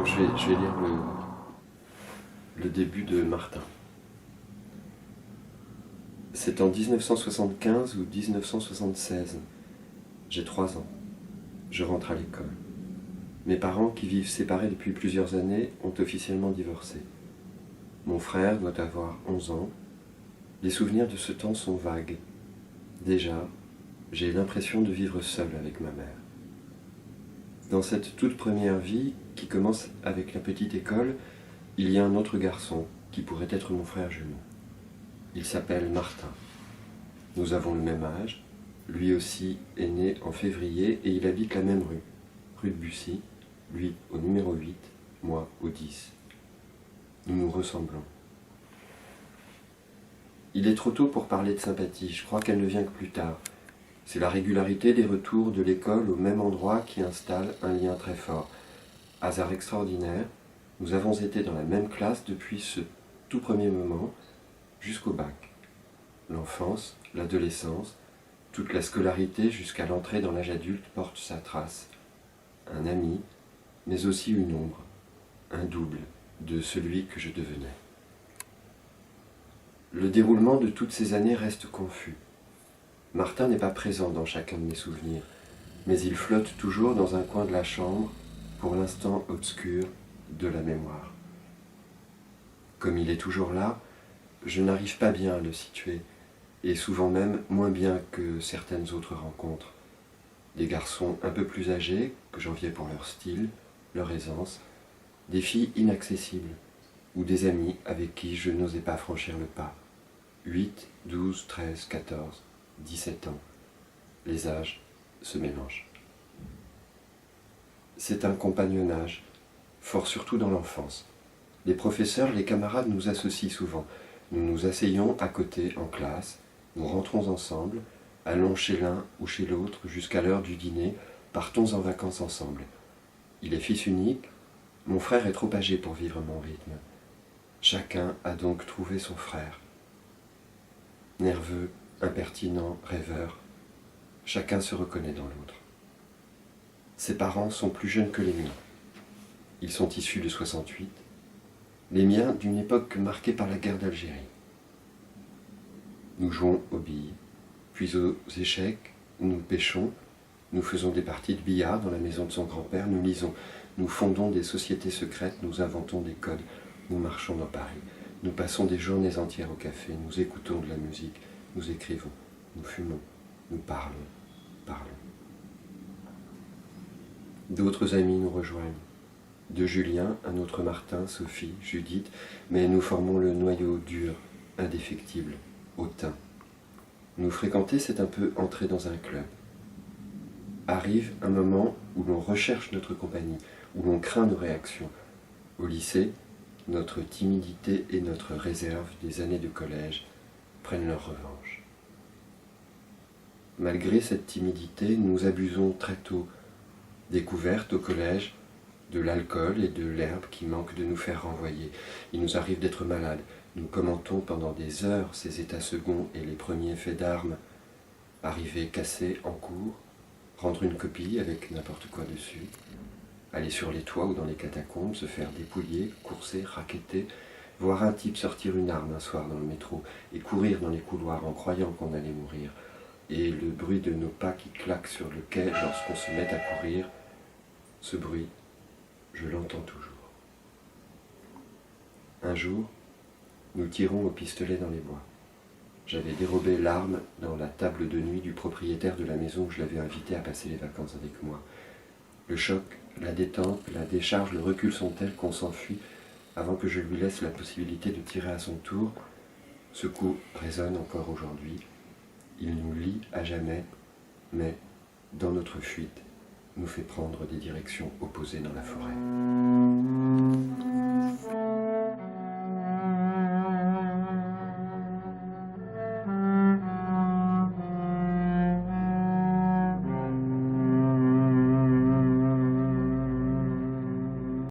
Je vais lire le début de Martin. C'est en 1975 ou 1976. J'ai 3 ans. Je rentre à l'école. Mes parents, qui vivent séparés depuis plusieurs années, ont officiellement divorcé. Mon frère doit avoir 11 ans. Les souvenirs de ce temps sont vagues. Déjà, j'ai l'impression de vivre seul avec ma mère. Dans cette toute première vie, qui commence avec la petite école, il y a un autre garçon, qui pourrait être mon frère jumeau. Il s'appelle Martin. Nous avons le même âge. Lui aussi est né en février et il habite la même rue de Bussy, lui au numéro 8, moi au 10. Nous nous ressemblons. Il est trop tôt pour parler de sympathie, je crois qu'elle ne vient que plus tard. C'est la régularité des retours de l'école au même endroit qui installe un lien très fort. Hasard extraordinaire, nous avons été dans la même classe depuis ce tout premier moment jusqu'au bac. L'enfance, l'adolescence, toute la scolarité jusqu'à l'entrée dans l'âge adulte porte sa trace. Un ami, mais aussi une ombre, un double de celui que je devenais. Le déroulement de toutes ces années reste confus. Martin n'est pas présent dans chacun de mes souvenirs, mais il flotte toujours dans un coin de la chambre, pour l'instant obscur de la mémoire. Comme il est toujours là, je n'arrive pas bien à le situer, et souvent même moins bien que certaines autres rencontres. Des garçons un peu plus âgés, que j'enviais pour leur style, leur aisance, des filles inaccessibles, ou des amis avec qui je n'osais pas franchir le pas. 8, 12, 13, 14, 17 ans. Les âges se mélangent. C'est un compagnonnage, fort surtout dans l'enfance. Les professeurs, les camarades nous associent souvent. Nous nous asseyons à côté en classe, nous rentrons ensemble, allons chez l'un ou chez l'autre jusqu'à l'heure du dîner, partons en vacances ensemble. Il est fils unique, mon frère est trop âgé pour vivre mon rythme. Chacun a donc trouvé son frère. Nerveux, impertinent, rêveur, chacun se reconnaît dans l'autre. Ses parents sont plus jeunes que les miens. Ils sont issus de 68, les miens d'une époque marquée par la guerre d'Algérie. Nous jouons aux billes, puis aux échecs, nous pêchons, nous faisons des parties de billard dans la maison de son grand-père, nous lisons, nous fondons des sociétés secrètes, nous inventons des codes, nous marchons dans Paris, nous passons des journées entières au café, nous écoutons de la musique, nous écrivons, nous fumons, nous parlons. D'autres amis nous rejoignent. De Julien, un autre Martin, Sophie, Judith, mais nous formons le noyau dur, indéfectible, hautain. Nous fréquenter, c'est un peu entrer dans un club. Arrive un moment où l'on recherche notre compagnie, où l'on craint nos réactions. Au lycée, notre timidité et notre réserve des années de collège prennent leur revanche. Malgré cette timidité, nous abusons très tôt, découverte au collège, de l'alcool et de l'herbe qui manquent de nous faire renvoyer. Il nous arrive d'être malades. Nous commentons pendant des heures ces états seconds et les premiers faits d'armes. Arriver cassé en cours, rendre une copie avec n'importe quoi dessus, aller sur les toits ou dans les catacombes, se faire dépouiller, courser, racketter, voir un type sortir une arme un soir dans le métro et courir dans les couloirs en croyant qu'on allait mourir. Et le bruit de nos pas qui claquent sur le quai lorsqu'on se met à courir, ce bruit, je l'entends toujours. Un jour, nous tirons au pistolet dans les bois. J'avais dérobé l'arme dans la table de nuit du propriétaire de la maison où je l'avais invité à passer les vacances avec moi. Le choc, la détente, la décharge, le recul sont tels qu'on s'enfuit avant que je lui laisse la possibilité de tirer à son tour. Ce coup résonne encore aujourd'hui. Il nous lie à jamais, mais dans notre fuite, nous fait prendre des directions opposées dans la forêt.